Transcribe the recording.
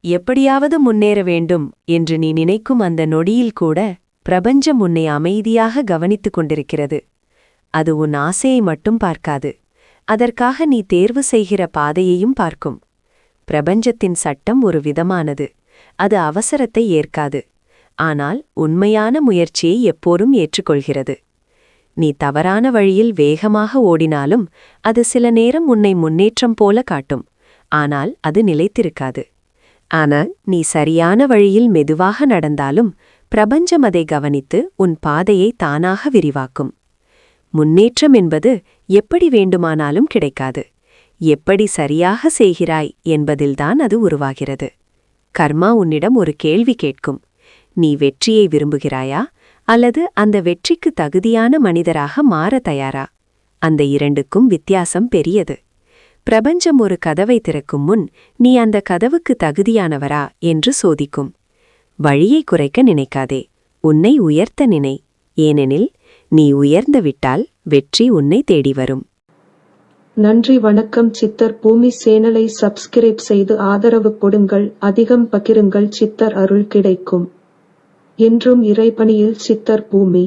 எப்படியாவது முன்னேற வேண்டும் என்று நீ நினைக்கும் அந்த நொடியில் கூட பிரபஞ்சம் உன்னை அமைதியாக கவனித்துக் கொண்டிருக்கிறது. அது உன் ஆசையை மட்டும் பார்க்காது, அதற்காக நீ தேர்வு செய்கிற பாதையையும் பார்க்கும். பிரபஞ்சத்தின் சட்டம் ஒரு விதமானது. அது அவசரத்தை ஏற்காது, ஆனால் உண்மையான முயற்சியை எப்போதும் ஏற்றுக்கொள்கிறது. நீ தவறான வழியில் வேகமாக ஓடினாலும் அது சில நேரம் உன்னை முன்னேற்றம் போல காட்டும், ஆனால் அது நிலைத்திருக்காது. ஆனால் நீ சரியான வழியில் மெதுவாக நடந்தாலும் பிரபஞ்சம் அதை கவனித்து உன் பாதையை தானாக விரிவாக்கும். முன்னேற்றம் என்பது எப்படி வேண்டுமானாலும் கிடைக்காது, எப்படி சரியாக செய்கிறாய் என்பதில்தான் அது உருவாகிறது. கர்மா உன்னிடம் ஒரு கேள்வி கேட்கும். நீ வெற்றியை விரும்புகிறாயா அல்லது அந்த வெற்றிக்கு தகுதியான மனிதராக மாற தயாரா? அந்த இரண்டுக்கும் வித்தியாசம் பெரியது. பிரபஞ்சம் ஒரு கதவை திறக்கும் முன் நீ அந்த கதவுக்கு தகுதியானவரா என்று சோதிக்கும். வழியை குறைக்க நினைக்காதே, உன்னை உயர்த்த நினை. ஏனெனில் நீ உயர்ந்து விட்டால் வெற்றி உன்னை தேடி வரும். நன்றி. வணக்கம். சித்தர் பூமி சேனலை சப்ஸ்கிரைப் செய்து ஆதரவு கொடுங்கள். அதிகம் பகிருங்கள். சித்தர் அருள் கிடைக்கும். என்றும் இறைபணியில் சித்தர் பூமி.